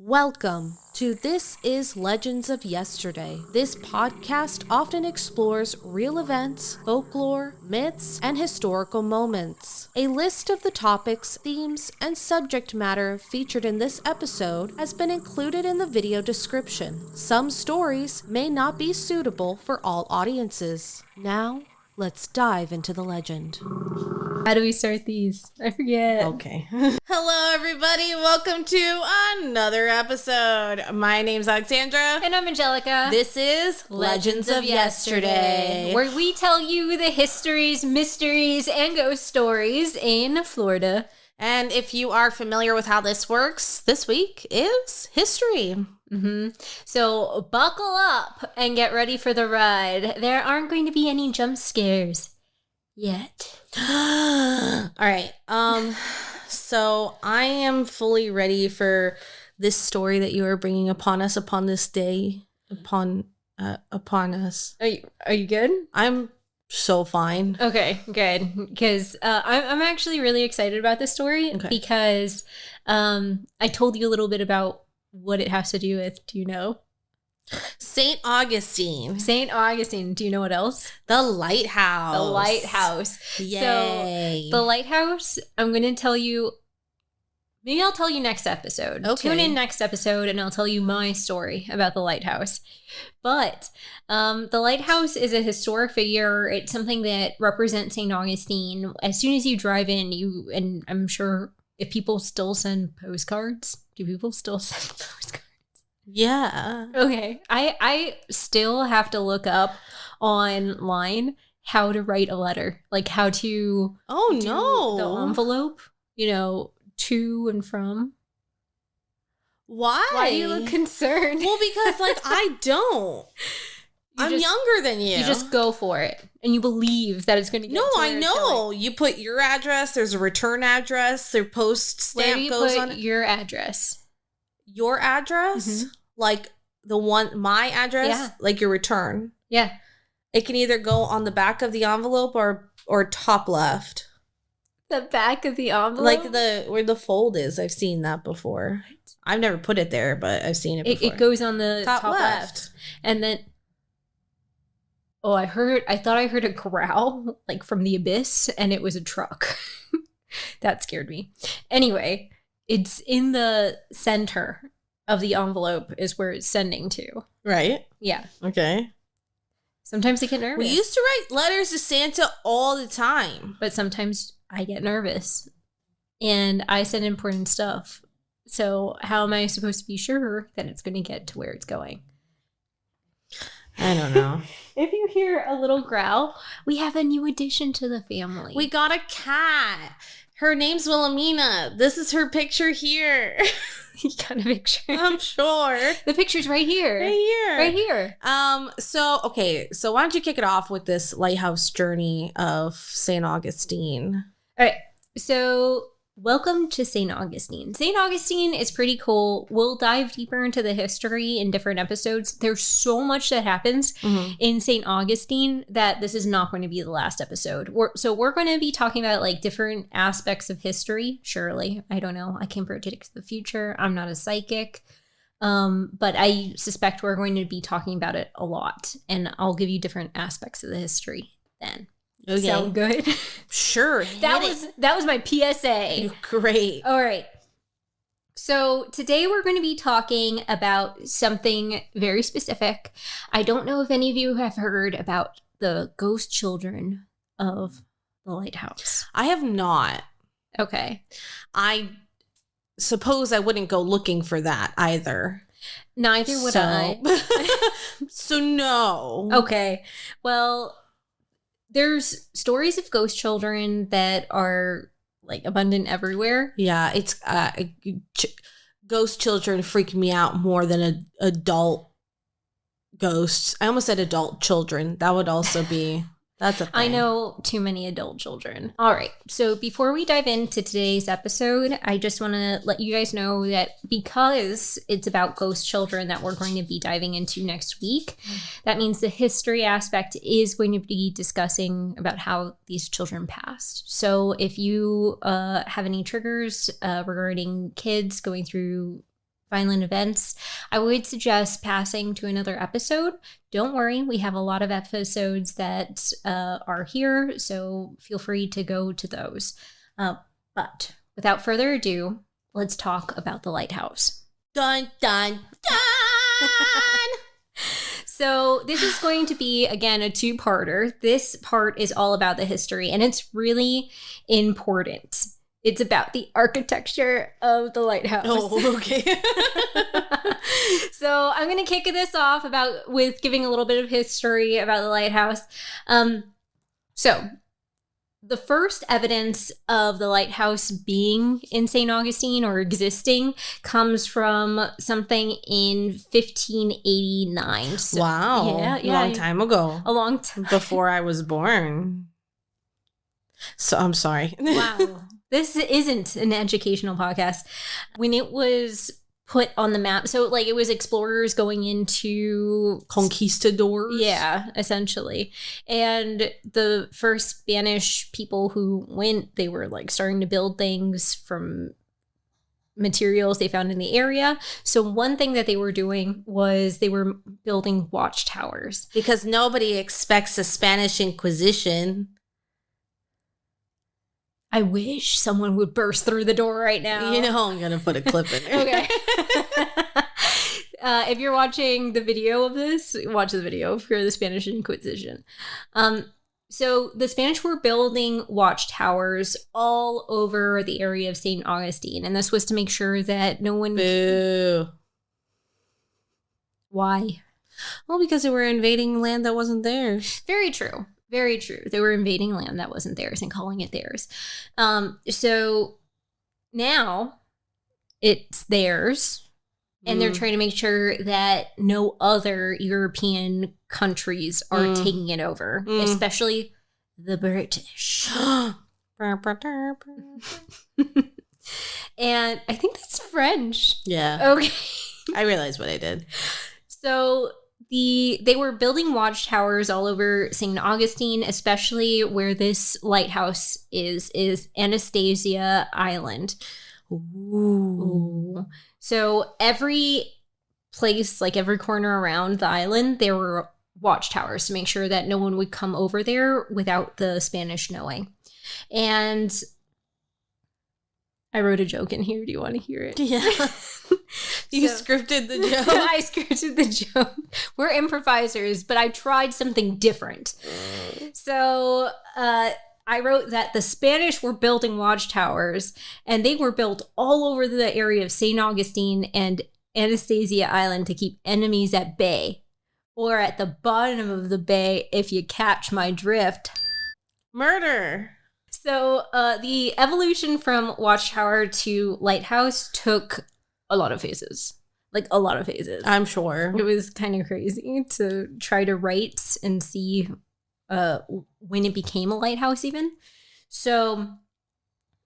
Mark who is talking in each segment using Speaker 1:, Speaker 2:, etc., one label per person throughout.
Speaker 1: Welcome to This is Legends of Yesterday. This podcast often explores real events, folklore, myths, and historical moments. A list of the topics, themes, and subject matter featured in this episode has been included in the video description. Some stories may not be suitable for all audiences. Now, let's dive into the legend.
Speaker 2: How do we start these? I forget.
Speaker 1: Okay. Hello, everybody. Welcome to another episode. My name's Alexandra.
Speaker 2: And I'm Angelica.
Speaker 1: This is Legends of Yesterday,
Speaker 2: where we tell you the histories, mysteries, and ghost stories in Florida.
Speaker 1: And if you are familiar with how this works, this week is history.
Speaker 2: So buckle up and get ready for the ride. There aren't going to be any jump scares yet.
Speaker 1: All right. So I am fully ready for this story that you are bringing upon us upon this day, upon us.
Speaker 2: Are you good?
Speaker 1: I'm so fine.
Speaker 2: Okay, good. Because I'm actually really excited about this story because I told you a little bit about what it has to do with. Do you know?
Speaker 1: St. Augustine.
Speaker 2: St. Augustine. Do you know what else?
Speaker 1: The lighthouse.
Speaker 2: The lighthouse.
Speaker 1: Yay.
Speaker 2: So the lighthouse, I'm going to tell you, maybe I'll tell you next episode.
Speaker 1: Okay.
Speaker 2: Tune in next episode and I'll tell you my story about the lighthouse. But the lighthouse is a historic figure. It's something that represents St. Augustine. As soon as you drive in, and I'm sure if people still send postcards, do people still send postcards?
Speaker 1: Yeah.
Speaker 2: Okay. I still have to look up online how to write a letter. Like how to do the envelope, to and from.
Speaker 1: Why?
Speaker 2: Why do you look concerned?
Speaker 1: Well, because I don't. I'm younger than you.
Speaker 2: You just go for it. And you believe that it's going to get to where
Speaker 1: I know. You put your address, there's a return address, their post stamp goes on it.
Speaker 2: Your address?
Speaker 1: Your address? Like my address?
Speaker 2: Yeah.
Speaker 1: Like your return?
Speaker 2: Yeah.
Speaker 1: It can either go on the back of the envelope or top left.
Speaker 2: The back of the envelope?
Speaker 1: Like where the fold is. I've seen that before. I've never put it there, but I've seen it before.
Speaker 2: It goes on the top left. And then, I thought I heard a growl, like from the abyss, and it was a truck. That scared me. Anyway, it's in the center of the envelope is where it's sending to.
Speaker 1: Right?
Speaker 2: Yeah.
Speaker 1: Okay.
Speaker 2: Sometimes I get nervous.
Speaker 1: We used to write letters to Santa all the time.
Speaker 2: But sometimes I get nervous. And I send important stuff. So how am I supposed to be sure that it's going to get to where it's going?
Speaker 1: I don't know.
Speaker 2: If you hear a little growl, we have a new addition to the family.
Speaker 1: We got a cat. Her name's Wilhelmina. This is her picture here.
Speaker 2: You got a picture?
Speaker 1: I'm sure.
Speaker 2: The picture's right here. Right here.
Speaker 1: So why don't you kick it off with this lighthouse journey of St. Augustine?
Speaker 2: All right. So welcome to St. Augustine. St. Augustine is pretty cool. We'll dive deeper into the history in different episodes. There's so much that happens in St. Augustine that this is not going to be the last episode. We're going to be talking about different aspects of history. Surely. I don't know. I can't predict the future. I'm not a psychic. But I suspect we're going to be talking about it a lot. And I'll give you different aspects of the history then.
Speaker 1: Okay.
Speaker 2: Sound good?
Speaker 1: Sure.
Speaker 2: That was my PSA.
Speaker 1: Great.
Speaker 2: All right. So today we're going to be talking about something very specific. I don't know if any of you have heard about the ghost children of the lighthouse.
Speaker 1: I have not.
Speaker 2: Okay.
Speaker 1: I suppose I wouldn't go looking for that either.
Speaker 2: Neither would I.
Speaker 1: So no.
Speaker 2: Okay. Well, there's stories of ghost children that are abundant everywhere.
Speaker 1: Yeah, it's ghost children freak me out more than adult ghosts. I almost said adult children. That would also be That's a thing.
Speaker 2: I know too many adult children. All right. So before we dive into today's episode, I just want to let you guys know that because it's about ghost children that we're going to be diving into next week, that means the history aspect is going to be discussing about how these children passed. So if you have any triggers regarding kids going through violent events, I would suggest passing to another episode. Don't worry, we have a lot of episodes that are here, so feel free to go to those. But without further ado, let's talk about the lighthouse.
Speaker 1: Dun, dun, dun!
Speaker 2: So this is going to be, again, a two-parter. This part is all about the history, and it's really important. It's about the architecture of the lighthouse.
Speaker 1: Oh, okay.
Speaker 2: So I'm going to kick this off with giving a little bit of history about the lighthouse. So the first evidence of the lighthouse being in St. Augustine or existing comes from something in 1589. So,
Speaker 1: wow. Long time ago.
Speaker 2: A long time.
Speaker 1: Before I was born. So I'm sorry.
Speaker 2: Wow. This isn't an educational podcast. When it was put on the map, so like it was explorers going into
Speaker 1: conquistadors.
Speaker 2: Yeah, essentially. And the first Spanish people who went, they were like starting to build things from materials they found in the area. So one thing that they were doing was they were building watchtowers.
Speaker 1: Because nobody expects a Spanish Inquisition.
Speaker 2: I wish someone would burst through the door right now.
Speaker 1: You know, I'm going to put a clip in there.
Speaker 2: Okay. If you're watching the video of this, watch the video for the Spanish Inquisition. So the Spanish were building watchtowers all over the area of St. Augustine. And this was to make sure that no one...
Speaker 1: Boo.
Speaker 2: Why?
Speaker 1: Well, because they were invading land that wasn't theirs.
Speaker 2: Very true. Very true. They were invading land that wasn't theirs and calling it theirs. So now it's theirs. And they're trying to make sure that no other European countries are taking it over, especially the British. And I think that's French.
Speaker 1: Yeah.
Speaker 2: Okay.
Speaker 1: I realized what I did.
Speaker 2: So they were building watchtowers all over St. Augustine, especially where this lighthouse is Anastasia Island. Ooh. So every place, like every corner around the island, there were watchtowers to make sure that no one would come over there without the Spanish knowing. And I wrote a joke in here. Do you want to hear it?
Speaker 1: Yeah. You scripted the joke.
Speaker 2: I scripted the joke. We're improvisers, but I tried something different. So I wrote that the Spanish were building watchtowers, and they were built all over the area of St. Augustine and Anastasia Island to keep enemies at bay, or at the bottom of the bay, if you catch my drift.
Speaker 1: Murder.
Speaker 2: So the evolution from watchtower to lighthouse took a lot of phases. Like a lot of phases.
Speaker 1: I'm sure.
Speaker 2: It was kind of crazy to try to write and see when it became a lighthouse even. So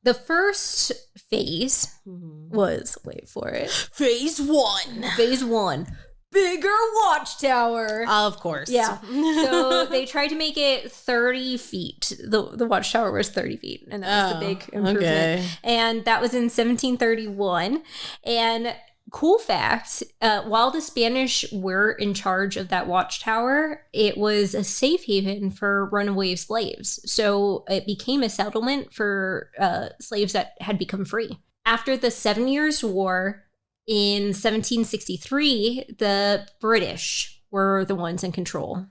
Speaker 2: the first phase was, wait for it.
Speaker 1: Phase 1.
Speaker 2: Phase 1. Bigger watchtower.
Speaker 1: Of course.
Speaker 2: Yeah. So they tried to make it 30 feet. The watchtower was 30 feet. And that was the big improvement. Okay. And that was in 1731. And cool fact, while the Spanish were in charge of that watchtower, it was a safe haven for runaway slaves. So it became a settlement for slaves that had become free. After the 7 Years' War, in 1763, the British were the ones in control.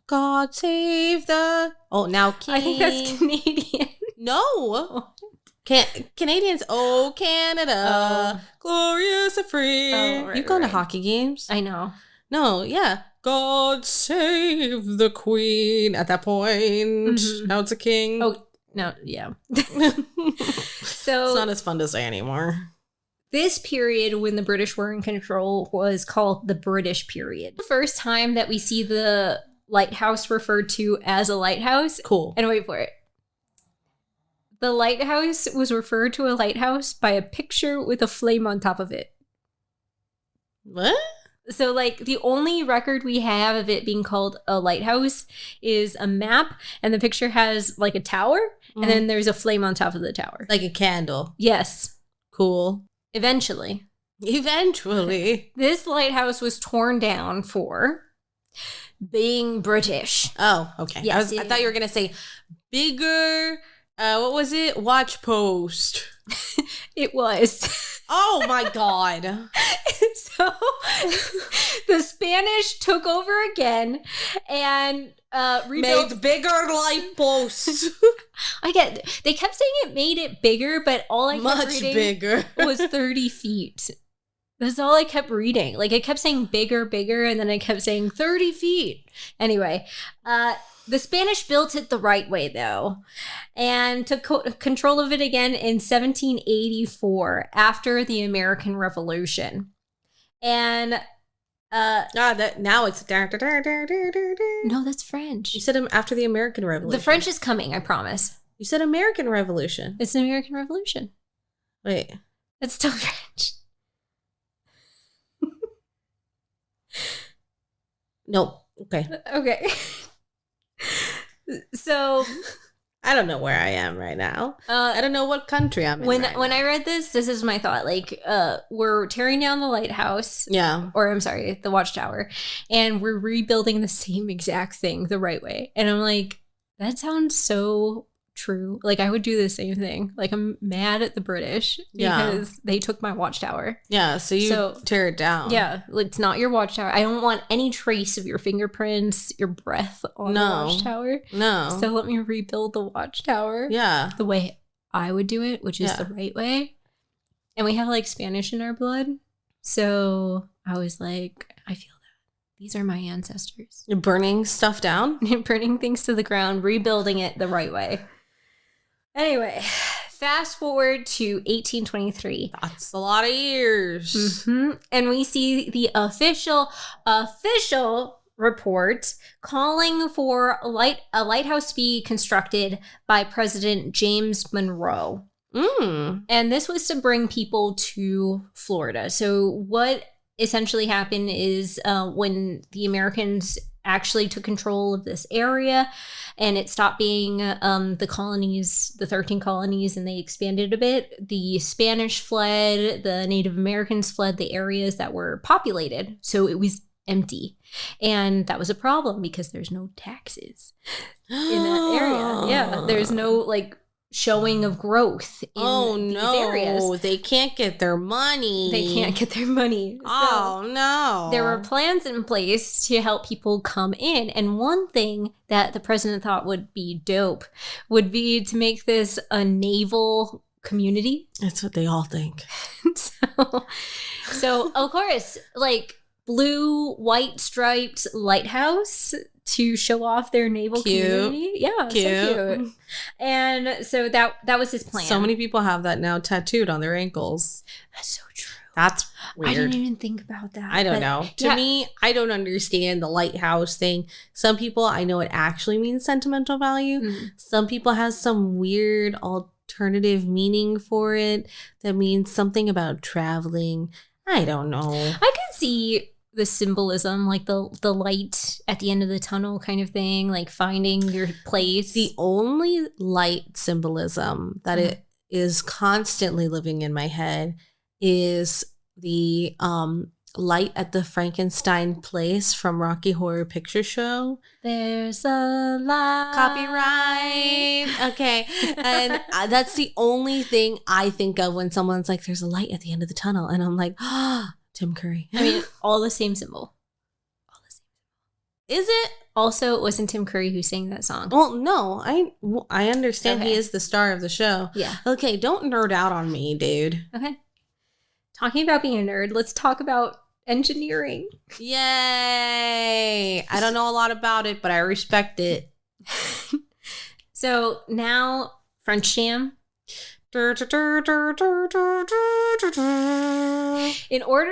Speaker 1: God save the... Oh, now King.
Speaker 2: I think that's Canadian.
Speaker 1: No. Canadians, oh, Canada, glorious and free.
Speaker 2: Oh, right,
Speaker 1: You've gone to hockey games?
Speaker 2: I know.
Speaker 1: No, yeah. God save the Queen. At that point, now it's a king.
Speaker 2: Oh, no, yeah. So
Speaker 1: it's not as fun to say anymore.
Speaker 2: This period when the British were in control was called the British period. The first time that we see the lighthouse referred to as a lighthouse.
Speaker 1: Cool.
Speaker 2: And wait for it. The lighthouse was referred to a lighthouse by a picture with a flame on top of it.
Speaker 1: What?
Speaker 2: So, like, the only record we have of it being called a lighthouse is a map, and the picture has, like, a tower, and then there's a flame on top of the tower.
Speaker 1: Like a candle.
Speaker 2: Yes.
Speaker 1: Cool.
Speaker 2: Eventually,
Speaker 1: Eventually.
Speaker 2: This lighthouse was torn down for being British.
Speaker 1: Oh, okay.
Speaker 2: Yes,
Speaker 1: I thought you were going to say bigger, what was it? Watch post.
Speaker 2: It was.
Speaker 1: Oh my God.
Speaker 2: So the Spanish took over again and rebuilt.
Speaker 1: Made bigger light posts.
Speaker 2: They kept saying it made it bigger, but all I kept
Speaker 1: Much
Speaker 2: reading
Speaker 1: bigger.
Speaker 2: was 30 feet. That's all I kept reading. Like, it kept saying bigger, and then I kept saying 30 feet. Anyway, the Spanish built it the right way, though, and took control of it again in 1784 after the American Revolution. And
Speaker 1: now it's
Speaker 2: no, that's French.
Speaker 1: You said after the American Revolution.
Speaker 2: The French is coming, I promise.
Speaker 1: You said American Revolution.
Speaker 2: It's the American Revolution.
Speaker 1: Wait.
Speaker 2: It's still French.
Speaker 1: Nope. Okay.
Speaker 2: Okay. So
Speaker 1: I don't know where I am right now. I don't know what country I'm in.
Speaker 2: When I read this is my thought. Like, we're tearing down the lighthouse.
Speaker 1: Yeah.
Speaker 2: Or I'm sorry, the watchtower. And we're rebuilding the same exact thing the right way. And I'm like, that sounds so true. Like, I would do the same thing. Like, I'm mad at the British because they took my watchtower.
Speaker 1: Yeah, so you tear it down.
Speaker 2: Yeah, it's not your watchtower. I don't want any trace of your fingerprints, your breath on the watchtower.
Speaker 1: No.
Speaker 2: So let me rebuild the watchtower.
Speaker 1: Yeah.
Speaker 2: The way I would do it, which is the right way. And we have like Spanish in our blood. So I was like, I feel that. These are my ancestors.
Speaker 1: You're burning stuff down?
Speaker 2: Burning things to the ground, rebuilding it the right way. Anyway, fast forward to 1823.
Speaker 1: That's a lot of years.
Speaker 2: Mm-hmm. And we see the official report calling for a lighthouse to be constructed by President James Monroe. And this was to bring people to Florida. So what essentially happened is when the Americans actually took control of this area and it stopped being the colonies, the 13 colonies, and they expanded a bit, the Spanish fled, the Native Americans fled the areas that were populated. So it was empty. And that was a problem because there's no taxes in that area. Yeah, there's no like showing of growth in these areas.
Speaker 1: They can't get their money.
Speaker 2: So
Speaker 1: no.
Speaker 2: There were plans in place to help people come in. And one thing that the president thought would be dope would be to make this a naval community.
Speaker 1: That's what they all think.
Speaker 2: So of course, like blue, white striped lighthouse to show off their naval community. Yeah, cute. So cute. And so that was his plan.
Speaker 1: So many people have that now tattooed on their ankles.
Speaker 2: That's so true.
Speaker 1: That's weird.
Speaker 2: I didn't even think about that.
Speaker 1: I don't know. To me, I don't understand the lighthouse thing. Some people, I know it actually means sentimental value. Some people has some weird alternative meaning for it that means something about traveling. I don't know.
Speaker 2: I can see the symbolism, like the light at the end of the tunnel kind of thing, like finding your place.
Speaker 1: The only light symbolism that it is constantly living in my head is the light at the Frankenstein place from Rocky Horror Picture Show.
Speaker 2: There's a light.
Speaker 1: Copyright. Okay. And that's the only thing I think of when someone's like, there's a light at the end of the tunnel. And I'm like, Tim Curry.
Speaker 2: I mean, all the same symbol.
Speaker 1: Is it?
Speaker 2: Also, it wasn't Tim Curry who sang that song.
Speaker 1: Well, no. I understand he is the star of the show.
Speaker 2: Yeah.
Speaker 1: Okay, don't nerd out on me, dude.
Speaker 2: Okay. Talking about being a nerd, let's talk about engineering.
Speaker 1: Yay! I don't know a lot about it, but I respect it.
Speaker 2: So now, French jam. In order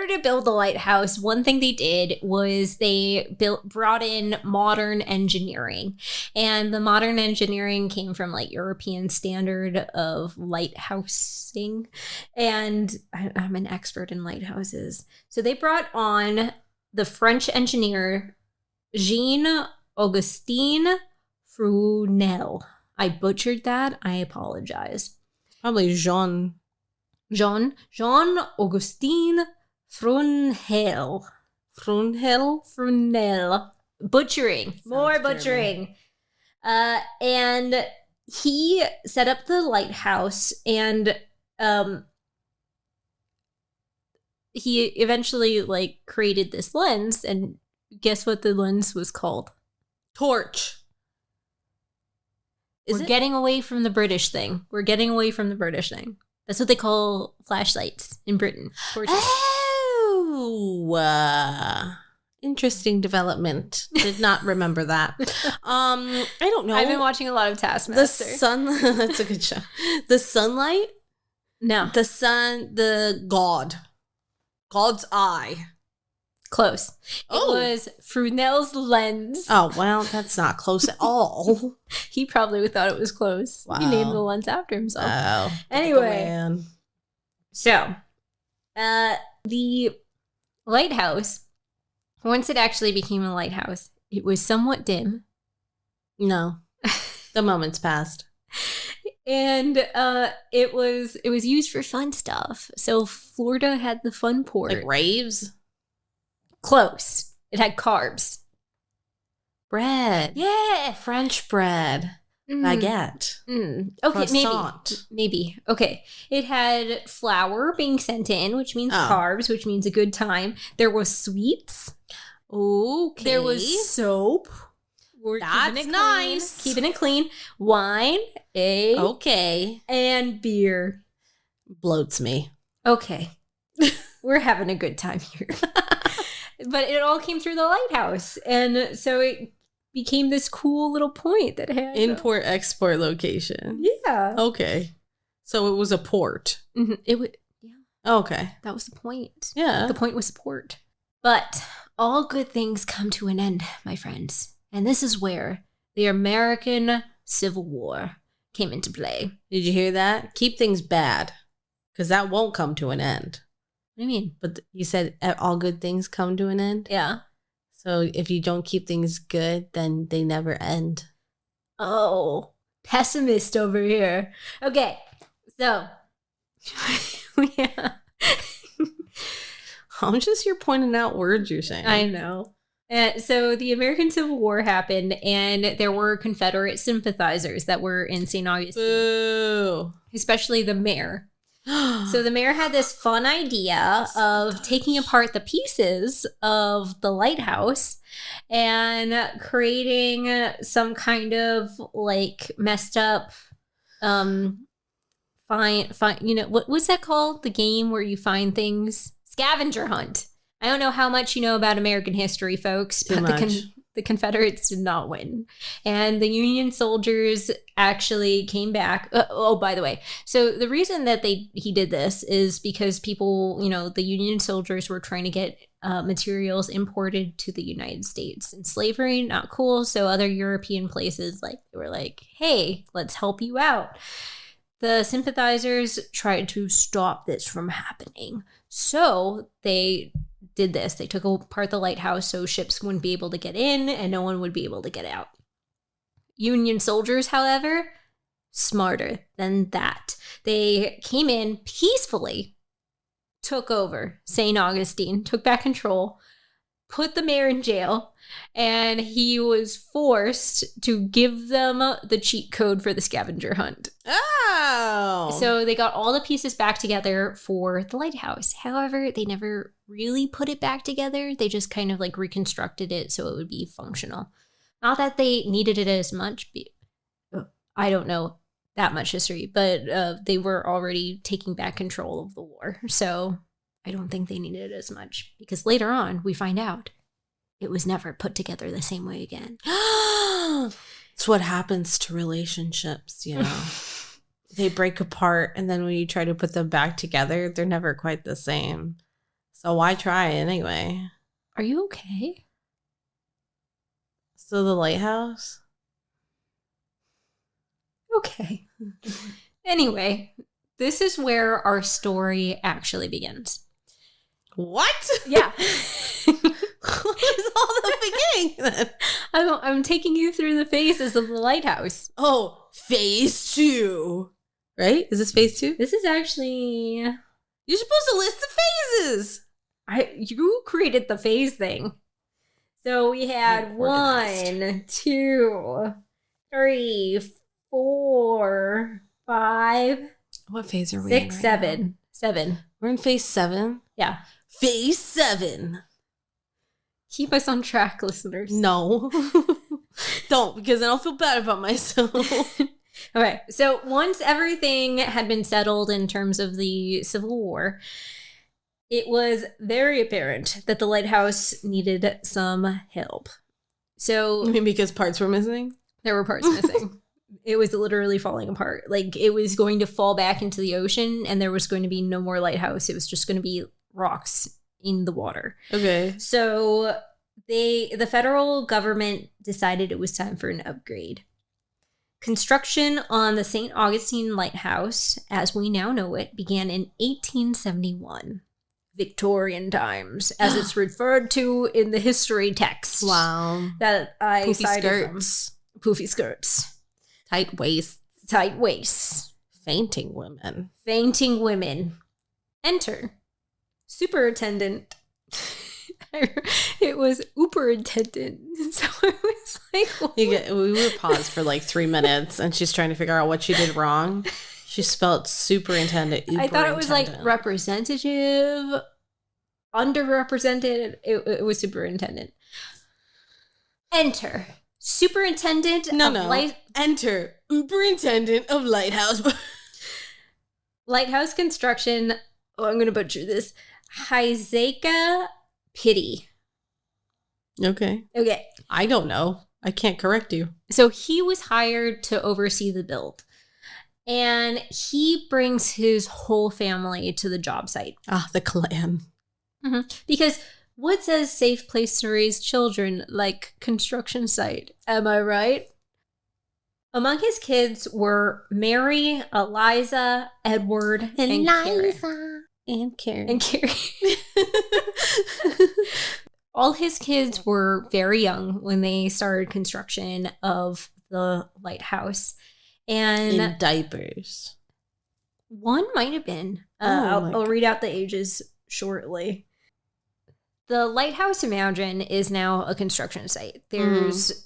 Speaker 2: to build the lighthouse, one thing they did was they brought in modern engineering. And the modern engineering came from like European standard of lighthousing. And I'm an expert in lighthouses. So they brought on the French engineer Jean-Augustine Frunel. I butchered that. I apologize.
Speaker 1: Probably Jean-Augustine
Speaker 2: Frunhel. Frunel. Butchering.
Speaker 1: Sounds
Speaker 2: More butchering. And he set up the lighthouse, and he eventually created this lens, and guess what the lens was called?
Speaker 1: Torch.
Speaker 2: We're getting away from the British thing. That's what they call flashlights in Britain. Torches.
Speaker 1: Oh, interesting development. Did not remember that. I don't know.
Speaker 2: I've been watching a lot of Taskmaster.
Speaker 1: That's a good show. The sunlight?
Speaker 2: No.
Speaker 1: The sun, God's eye.
Speaker 2: Close. It was Frunel's lens.
Speaker 1: Oh, well, that's not close at all.
Speaker 2: He probably thought it was close.
Speaker 1: Wow.
Speaker 2: He named the lens after himself.
Speaker 1: Oh,
Speaker 2: anyway. So, the lighthouse, once it actually became a lighthouse, it was somewhat dim.
Speaker 1: No. The moment's passed.
Speaker 2: And it was used for fun stuff. So Florida had the fun port.
Speaker 1: Like raves?
Speaker 2: Close. It had carbs.
Speaker 1: Bread.
Speaker 2: Yeah.
Speaker 1: French bread. Baguette.
Speaker 2: Okay,
Speaker 1: croissant.
Speaker 2: maybe. Okay. It had flour being sent in, which means carbs, which means a good time. There was sweets.
Speaker 1: Okay.
Speaker 2: There was soap.
Speaker 1: That's nice.
Speaker 2: Keeping it clean. Wine.
Speaker 1: Okay.
Speaker 2: And beer.
Speaker 1: Bloats me.
Speaker 2: Okay. We're having a good time here. But it all came through the lighthouse. And so it became this cool little point that had
Speaker 1: import-export location.
Speaker 2: Yeah.
Speaker 1: Okay. So it was a port.
Speaker 2: Mm-hmm. It would. Yeah.
Speaker 1: Okay.
Speaker 2: That was the point.
Speaker 1: Yeah.
Speaker 2: The point was port. But all good things come to an end, my friends. And this is where the American Civil War came into play.
Speaker 1: Did you hear that? Keep things bad, because that won't come to an end.
Speaker 2: What do you mean?
Speaker 1: But you said all good things come to an end?
Speaker 2: Yeah.
Speaker 1: So if you don't keep things good, then they never end.
Speaker 2: Oh, pessimist over here. Okay, so yeah.
Speaker 1: I'm just here pointing out words you're saying.
Speaker 2: I know. So the American Civil War happened, and there were Confederate sympathizers that were in St. Augustine.
Speaker 1: Boo.
Speaker 2: Especially the mayor. So the mayor had this fun idea of taking apart the pieces of the lighthouse and creating some kind of messed up what's that called? The game where you find things? Scavenger hunt. I don't know how much you know about American history, folks, but the Confederates did not win. And the Union soldiers actually came back. By the way, so the reason that he did this is because people, the Union soldiers were trying to get materials imported to the United States. And slavery, not cool. So other European places, they were like, hey, let's help you out. The sympathizers tried to stop this from happening. So they did this. They took apart the lighthouse so ships wouldn't be able to get in and no one would be able to get out. Union soldiers, however, smarter than that. They came in peacefully, took over St. Augustine, took back control, put the mayor in jail, and he was forced to give them the cheat code for the scavenger hunt.
Speaker 1: Oh!
Speaker 2: So they got all the pieces back together for the lighthouse. However, they never really put it back together. They just kind of reconstructed it so it would be functional. Not that they needed it as much. I don't know that much history, but they were already taking back control of the war. So I don't think they needed it as much, because later on we find out it was never put together the same way again.
Speaker 1: It's what happens to relationships, They break apart, and then when you try to put them back together, they're never quite the same. So why try anyway?
Speaker 2: Are you okay?
Speaker 1: So the lighthouse?
Speaker 2: Okay. Anyway, this is where our story actually begins.
Speaker 1: What?
Speaker 2: Yeah.
Speaker 1: What is all the beginning then?
Speaker 2: I'm taking you through the phases of the lighthouse.
Speaker 1: Oh, phase 2. Right? Is this phase 2?
Speaker 2: This is actually...
Speaker 1: You're supposed to list the phases.
Speaker 2: You created the phase thing. So we had 1, 2, 3, 4, 5.
Speaker 1: What phase are we
Speaker 2: 6,
Speaker 1: in right
Speaker 2: 7.
Speaker 1: now?
Speaker 2: 7.
Speaker 1: We're in phase 7?
Speaker 2: Yeah.
Speaker 1: Phase 7.
Speaker 2: Keep us on track, listeners.
Speaker 1: No. Don't, because then I'll feel bad about myself.
Speaker 2: Okay, so once everything had been settled in terms of the Civil War, it was very apparent that the lighthouse needed some help. So,
Speaker 1: You mean because parts were missing?
Speaker 2: There were parts missing. It was literally falling apart. Like, it was going to fall back into the ocean, and there was going to be no more lighthouse. It was just going to be rocks in the water.
Speaker 1: Okay.
Speaker 2: So the federal government decided it was time for an upgrade. Construction on the St. Augustine Lighthouse, as we now know it, began in 1871. Victorian times, as it's referred to in the history text.
Speaker 1: Wow.
Speaker 2: That I
Speaker 1: Poofy
Speaker 2: cited
Speaker 1: skirts.
Speaker 2: from. Poofy skirts.
Speaker 1: Tight waists.
Speaker 2: Tight waists.
Speaker 1: Fainting women.
Speaker 2: Fainting women. Enter. Superintendent. It was superintendent. So I was like,
Speaker 1: We were paused for like 3 minutes, and she's trying to figure out what she did wrong. She spelled superintendent.
Speaker 2: I thought it was like representative, underrepresented. It was superintendent. Enter. Superintendent of
Speaker 1: Enter. Superintendent of Lighthouse.
Speaker 2: Lighthouse construction. Oh, I'm going to butcher this. Heizeka Pity.
Speaker 1: Okay. I don't know. I can't correct you.
Speaker 2: So he was hired to oversee the build. And he brings his whole family to the job site.
Speaker 1: Ah, the clan.
Speaker 2: Mm-hmm. Because what says safe place to raise children like construction site? Am I right? Among his kids were Mary, Eliza, Edward, and Karen.
Speaker 1: And Karen.
Speaker 2: And Carrie. All his kids were very young when they started construction of the lighthouse. And
Speaker 1: in diapers.
Speaker 2: One might have been. I'll read out the ages shortly. The Lighthouse, imagine, is now a construction site. There's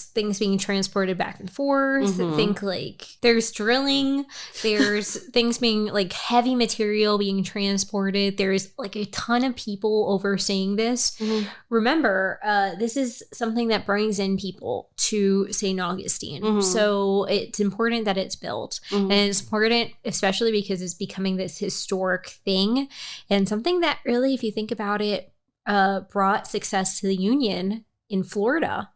Speaker 2: things being transported back and forth.
Speaker 1: Mm-hmm.
Speaker 2: Think like there's drilling. There's things being like heavy material being transported. There's like a ton of people overseeing this.
Speaker 1: Mm-hmm.
Speaker 2: Remember, this is something that brings in people to St. Augustine.
Speaker 1: Mm-hmm.
Speaker 2: So it's important that it's built.
Speaker 1: Mm-hmm.
Speaker 2: And it's important, especially because it's becoming this historic thing and something that really, if you think about it, brought success to the Union in Florida.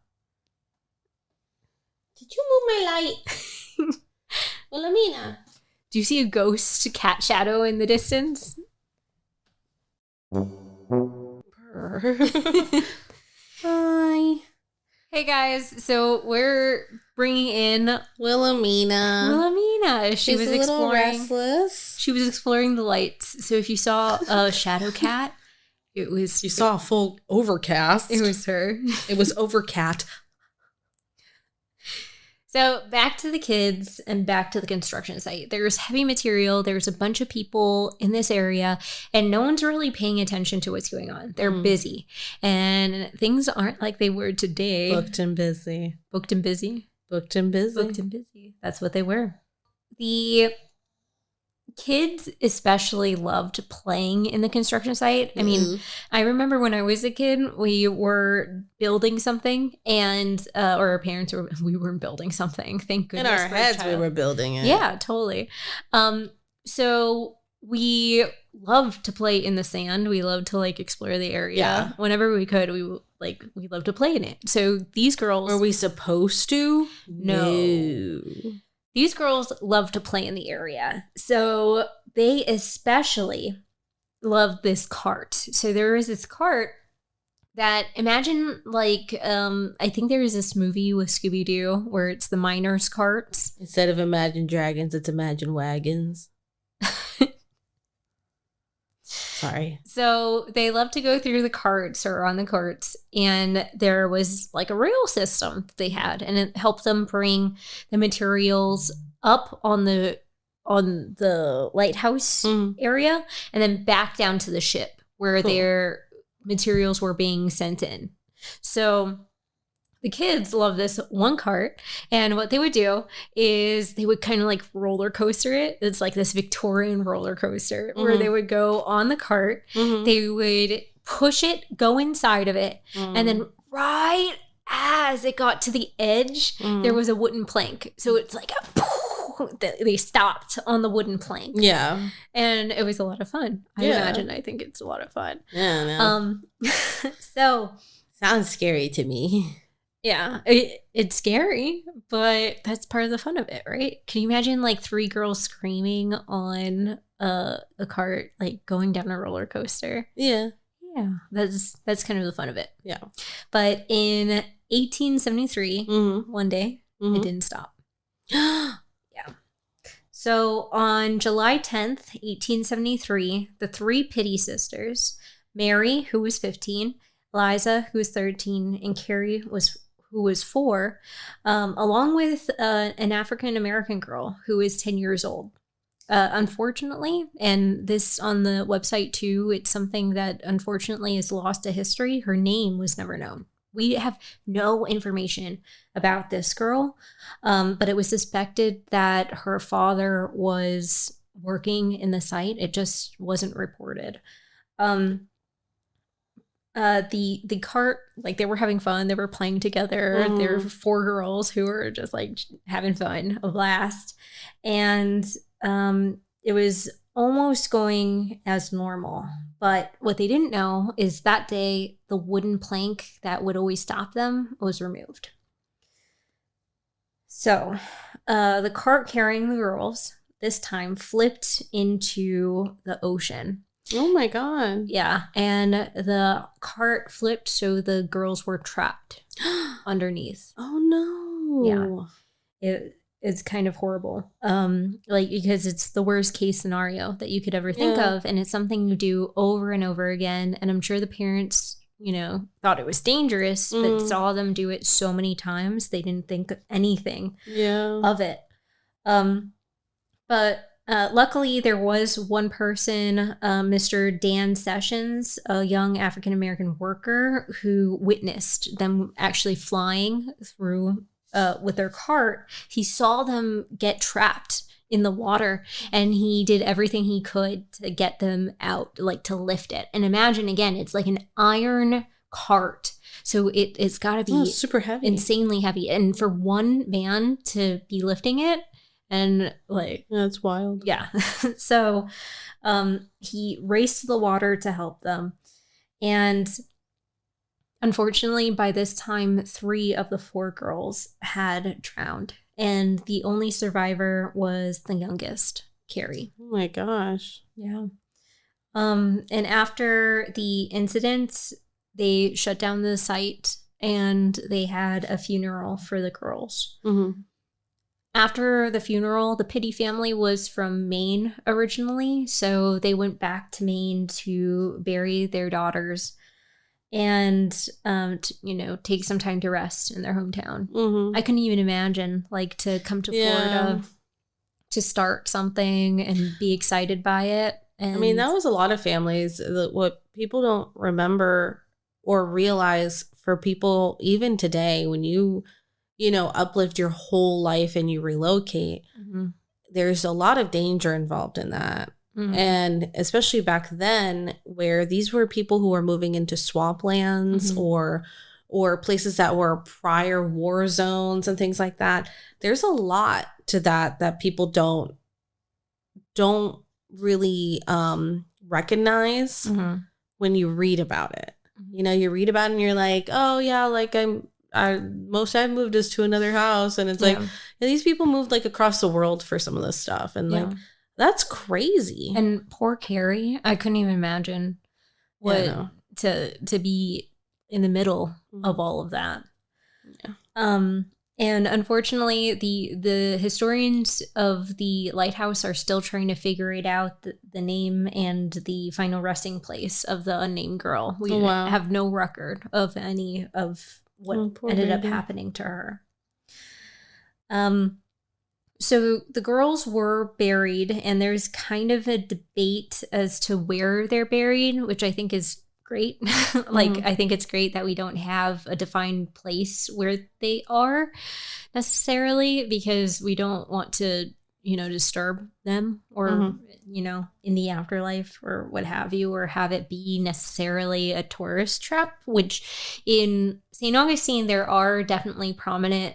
Speaker 1: Did you move my light? Wilhelmina.
Speaker 2: Do you see a ghost cat shadow in the distance?
Speaker 1: Hi.
Speaker 2: Hey guys, so we're bringing in
Speaker 1: Wilhelmina.
Speaker 2: Wilhelmina. She was
Speaker 1: a little
Speaker 2: exploring.
Speaker 1: restless.
Speaker 2: She was exploring the lights. So if you saw a shadow cat, it was.
Speaker 1: You saw a full overcast.
Speaker 2: It was her.
Speaker 1: It was overcat.
Speaker 2: So back to the kids and back to the construction site. There's heavy material. There's a bunch of people in this area, and no one's really paying attention to what's going on. They're busy, and things aren't like they were today.
Speaker 1: Booked and busy.
Speaker 2: Booked and busy.
Speaker 1: Booked and busy.
Speaker 2: Booked and busy. That's what they were. The kids especially loved playing in the construction site. I mean, I remember when I was a kid, we were building something and, or our parents were, we weren't building something. Thank goodness.
Speaker 1: In our heads, we were building it.
Speaker 2: Yeah, totally. So we loved to play in the sand. We loved to like explore the area.
Speaker 1: Yeah.
Speaker 2: Whenever we could, we loved to play in it. So these girls.
Speaker 1: Were we supposed to?
Speaker 2: No. These girls love to play in the area. So they especially love this cart. So there is this cart that, imagine like, I think there is this movie with Scooby-Doo where it's the miners' carts.
Speaker 1: Instead of Imagine Dragons, it's Imagine Wagons. Sorry.
Speaker 2: So they love to go through the carts or on the carts, and there was like a rail system that they had, and it helped them bring the materials up on the lighthouse area and then back down to the ship where their materials were being sent in. So the kids love this one cart, and what they would do is they would kind of like roller coaster it. It's like this Victorian roller coaster where they would go on the cart, they would push it, go inside of it, and then right as it got to the edge, there was a wooden plank. So it's like they stopped on the wooden plank.
Speaker 1: Yeah.
Speaker 2: And it was a lot of fun. I think it's a lot of fun.
Speaker 1: Yeah.
Speaker 2: So
Speaker 1: sounds scary to me.
Speaker 2: Yeah, it's scary, but that's part of the fun of it, right? Can you imagine like 3 girls screaming on a cart, like going down a roller coaster?
Speaker 1: Yeah.
Speaker 2: Yeah, that's kind of the fun of it.
Speaker 1: Yeah.
Speaker 2: But in 1873, one day, it didn't stop. Yeah. So on July 10th, 1873, the 3 Pitty sisters, Mary, who was 15, Liza, who was 13, and Carrie, who was 4, along with an African-American girl who is 10 years old. Unfortunately, and this on the website too, it's something that unfortunately is lost to history. Her name was never known. We have no information about this girl, but it was suspected that her father was working in the site. It just wasn't reported. The cart, like they were having fun, they were playing together. There were 4 girls who were just like having fun, a blast, and it was almost going as normal. But what they didn't know is that day the wooden plank that would always stop them was removed. So the cart carrying the girls this time flipped into the ocean.
Speaker 1: Oh my God.
Speaker 2: Yeah. And the cart flipped, so the girls were trapped underneath.
Speaker 1: Oh no.
Speaker 2: Yeah. It's kind of horrible. Like, because it's the worst case scenario that you could ever think of. And it's something you do over and over again. And I'm sure the parents, thought it was dangerous, but saw them do it so many times, they didn't think anything of it. But luckily, there was one person, Mr. Dan Sessions, a young African-American worker, who witnessed them actually flying through with their cart. He saw them get trapped in the water, and he did everything he could to get them out, like to lift it. And imagine, again, it's like an iron cart. So it's got to be
Speaker 1: super heavy,
Speaker 2: insanely heavy. And for one man to be lifting it, and like,
Speaker 1: that's wild.
Speaker 2: Yeah. So he raced to the water to help them. And unfortunately, by this time, 3 of the 4 girls had drowned. And the only survivor was the youngest, Carrie.
Speaker 1: Oh my gosh.
Speaker 2: Yeah. And after the incident, they shut down the site and they had a funeral for the girls. After the funeral, the Pitty family was from Maine originally, so they went back to Maine to bury their daughters and, take some time to rest in their hometown. I couldn't even imagine, like, to come to Florida to start something and be excited by it. And
Speaker 1: I mean, that was a lot of families. What people don't remember or realize, for people even today, when you uplift your whole life and you relocate, there's a lot of danger involved in that. And especially back then, where these were people who were moving into swamplands or places that were prior war zones and things like that. There's a lot to that people don't really recognize when you read about it. You read about it and you're like, oh yeah, like most I've moved is to another house, and it's like, these people moved like across the world for some of this stuff, and like, that's crazy.
Speaker 2: And poor Carrie, I couldn't even imagine to be in the middle of all of that. And unfortunately, the historians of the lighthouse are still trying to figure it out, the name and the final resting place of the unnamed girl. We have no record of any of what ended up happening to her. So the girls were buried, and there's kind of a debate as to where they're buried, which I think is great. I think it's great that we don't have a defined place where they are necessarily, because we don't want to, disturb them or, in the afterlife or what have you, or have it be necessarily a tourist trap, which in St. Augustine, there are definitely prominent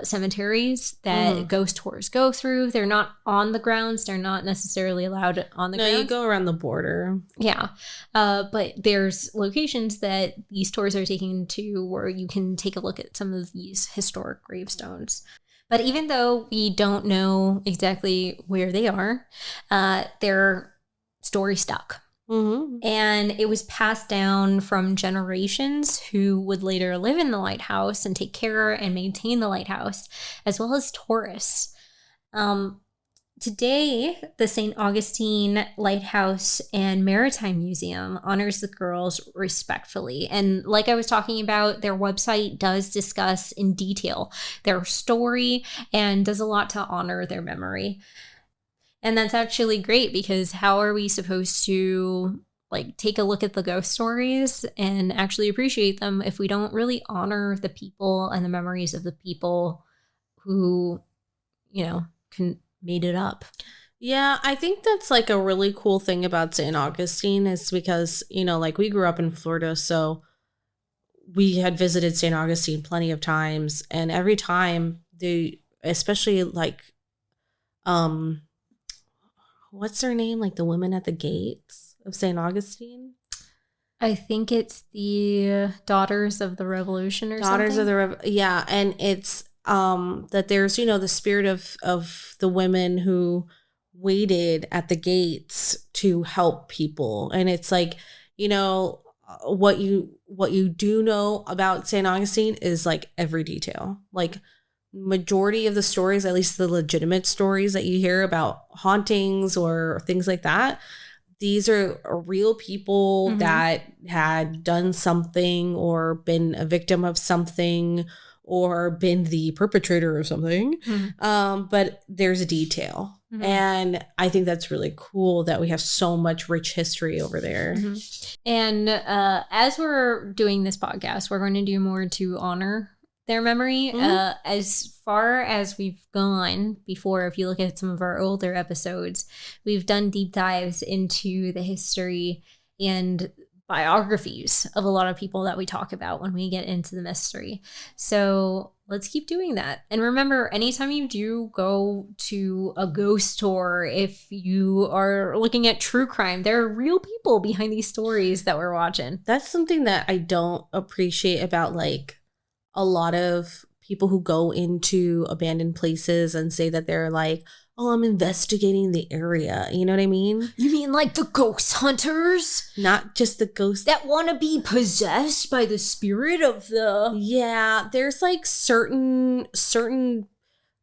Speaker 2: cemeteries that ghost tours go through. They're not on the grounds. They're not necessarily allowed on the grounds.
Speaker 1: No, you go around the border.
Speaker 2: Yeah. But there's locations that these tours are taken to where you can take a look at some of these historic gravestones. But even though we don't know exactly where they are, their story stuck. And it was passed down from generations who would later live in the lighthouse and take care and maintain the lighthouse, as well as tourists. Today, the St. Augustine Lighthouse and Maritime Museum honors the girls respectfully. And like I was talking about, their website does discuss in detail their story and does a lot to honor their memory. And that's actually great, because how are we supposed to take a look at the ghost stories and actually appreciate them if we don't really honor the people and the memories of the people who, made it up?
Speaker 1: Yeah, I think that's a really cool thing about St. Augustine is because, we grew up in Florida, so we had visited St. Augustine plenty of times, and every time especially what's their name? The women at the gates of St. Augustine?
Speaker 2: I think it's the Daughters of the Revolution or
Speaker 1: Daughters
Speaker 2: something.
Speaker 1: of the yeah, and it's that there's the spirit of the women who waited at the gates to help people, and it's what you do know about St. Augustine is every detail. Majority of the stories, at least the legitimate stories that you hear about hauntings or things like that, these are real people that had done something or been a victim of something or been the perpetrator of something. But there's a detail. And I think that's really cool that we have so much rich history over there.
Speaker 2: And as we're doing this podcast, we're going to do more to honor their memory. As far as we've gone before, if you look at some of our older episodes, we've done deep dives into the history and biographies of a lot of people that we talk about when we get into the mystery. So let's keep doing that. And remember, anytime you do go to a ghost tour, if you are looking at true crime, there are real people behind these stories that we're watching.
Speaker 1: That's something that I don't appreciate about a lot of people who go into abandoned places and say that they're oh, I'm investigating the area. You know what I mean?
Speaker 2: You mean the ghost hunters?
Speaker 1: Not just the ghosts.
Speaker 2: That want to be possessed by the spirit of the...
Speaker 1: Yeah, there's certain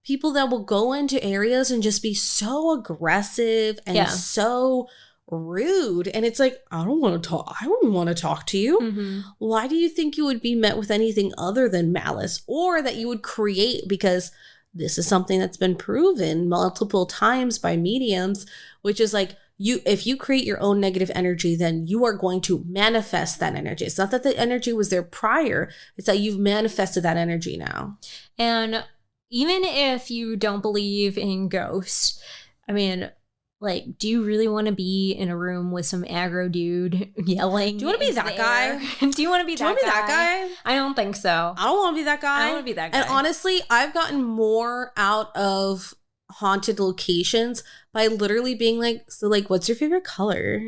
Speaker 1: people that will go into areas and just be so aggressive and so rude, and it's I don't want to talk. I wouldn't want to talk to you. Why do you think you would be met with anything other than malice, or that you would create? Because this is something that's been proven multiple times by mediums, which is if you create your own negative energy, then you are going to manifest that energy. It's not that the energy was there prior, it's that you've manifested that energy now.
Speaker 2: And even if you don't believe in ghosts, I mean, do you really want to be in a room with some aggro dude yelling?
Speaker 1: Do you want to be that guy?
Speaker 2: Do you want to be that guy? I don't think so.
Speaker 1: I don't want to be that guy.
Speaker 2: I don't want to be that guy.
Speaker 1: And honestly, I've gotten more out of haunted locations by literally being what's your favorite color?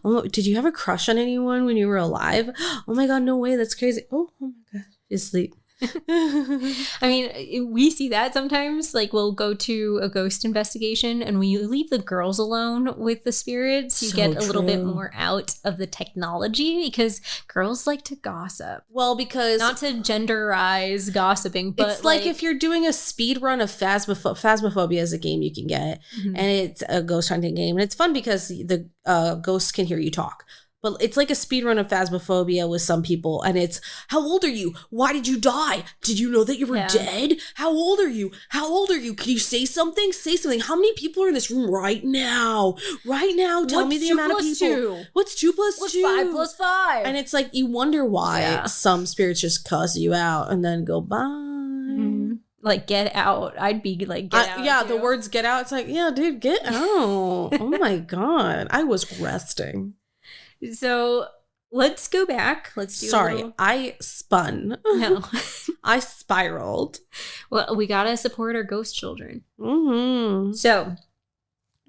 Speaker 1: Oh, did you have a crush on anyone when you were alive? Oh my God, no way. That's crazy. Oh my God. Just sleep.
Speaker 2: I mean, we see that sometimes. We'll go to a ghost investigation and when you leave the girls alone with the spirits, you get a little bit more out of the technology, because girls like to gossip.
Speaker 1: Well, because
Speaker 2: not to genderize gossiping, but
Speaker 1: it's if you're doing a speed run of Phasmophobia is a game you can get, and it's a ghost hunting game, and it's fun because the ghosts can hear you talk. But it's like a speedrun of Phasmophobia with some people. And it's, how old are you? Why did you die? Did you know that you were dead? How old are you? How old are you? Can you say something? Say something. How many people are in this room right now? Right now, tell me the amount of people.
Speaker 2: 2?
Speaker 1: What's 2 plus 2?
Speaker 2: What's 5 plus 5?
Speaker 1: And it's like, you wonder why some spirits just cuss you out and then go, bye.
Speaker 2: Mm-hmm. Like, get out. I'd be like, get out.
Speaker 1: Yeah,
Speaker 2: too.
Speaker 1: the words get out. It's like, yeah, dude, get out. Oh my God. I was resting.
Speaker 2: So let's go back. Let's do
Speaker 1: Sorry, I spun.
Speaker 2: No.
Speaker 1: I spiraled.
Speaker 2: Well, we got to support our ghost children.
Speaker 1: Mm-hmm.
Speaker 2: So,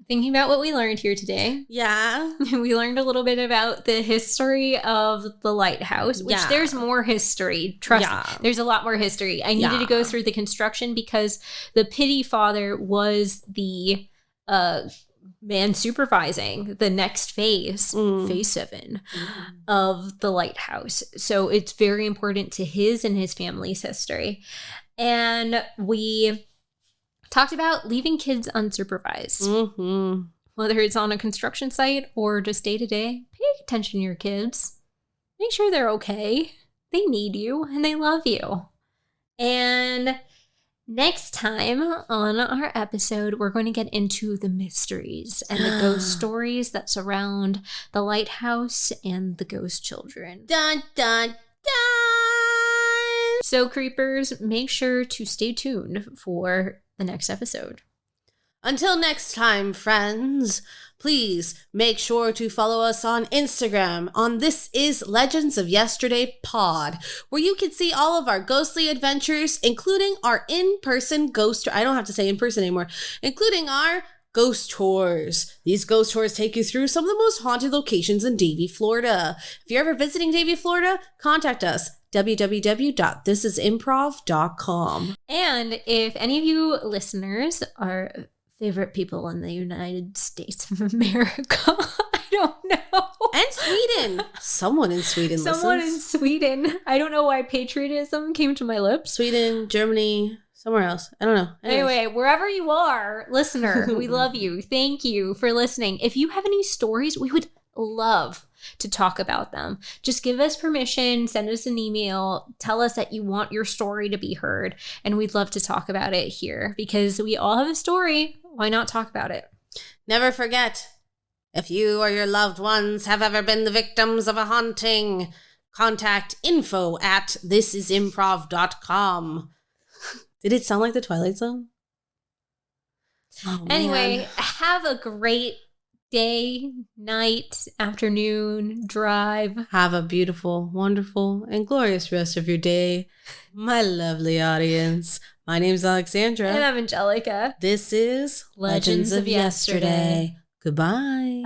Speaker 2: thinking about what we learned here today.
Speaker 1: Yeah.
Speaker 2: We learned a little bit about the history of the lighthouse, which there's more history. Trust me, there's a lot more history. I needed to go through the construction because the Pity Father was the man supervising the next phase, phase 7 of the lighthouse. So it's very important to his and his family's history. And we talked about leaving kids unsupervised. Mm-hmm. Whether it's on a construction site or just day to day, pay attention to your kids. Make sure they're okay. They need you and they love you. And next time on our episode, we're going to get into the mysteries and the ghost stories that surround the lighthouse and the ghost children.
Speaker 1: Dun, dun, dun.
Speaker 2: So, creepers, make sure to stay tuned for the next episode.
Speaker 1: Until next time, friends, please make sure to follow us on Instagram on This Is Legends of Yesterday Pod, where you can see all of our ghostly adventures, including our in-person ghost, I don't have to say in-person anymore, including our ghost tours. These ghost tours take you through some of the most haunted locations in Davie, Florida. If you're ever visiting Davie, Florida, contact us. www.thisisimprov.com.
Speaker 2: And if any of you listeners are favorite people in the United States of America, I don't know.
Speaker 1: And Sweden. Someone in Sweden
Speaker 2: Someone
Speaker 1: listens.
Speaker 2: in Sweden. I don't know why patriotism came to my lips.
Speaker 1: Sweden, Germany, somewhere else. I don't know.
Speaker 2: Anyway, wherever you are, listener, we love you. Thank you for listening. If you have any stories, we would love to talk about them. Just give us permission, send us an email, tell us that you want your story to be heard, and we'd love to talk about it here because we all have a story. Why not talk about it?
Speaker 1: Never forget, if you or your loved ones have ever been the victims of a haunting, contact info@thisisimprov.com. Did it sound like the Twilight Zone? Oh,
Speaker 2: anyway, have a great day, night, afternoon, drive.
Speaker 1: Have a beautiful, wonderful, and glorious rest of your day, my lovely audience. My name's Alexandra.
Speaker 2: And I'm Angelica.
Speaker 1: This is
Speaker 2: Legends of Yesterday.
Speaker 1: Goodbye.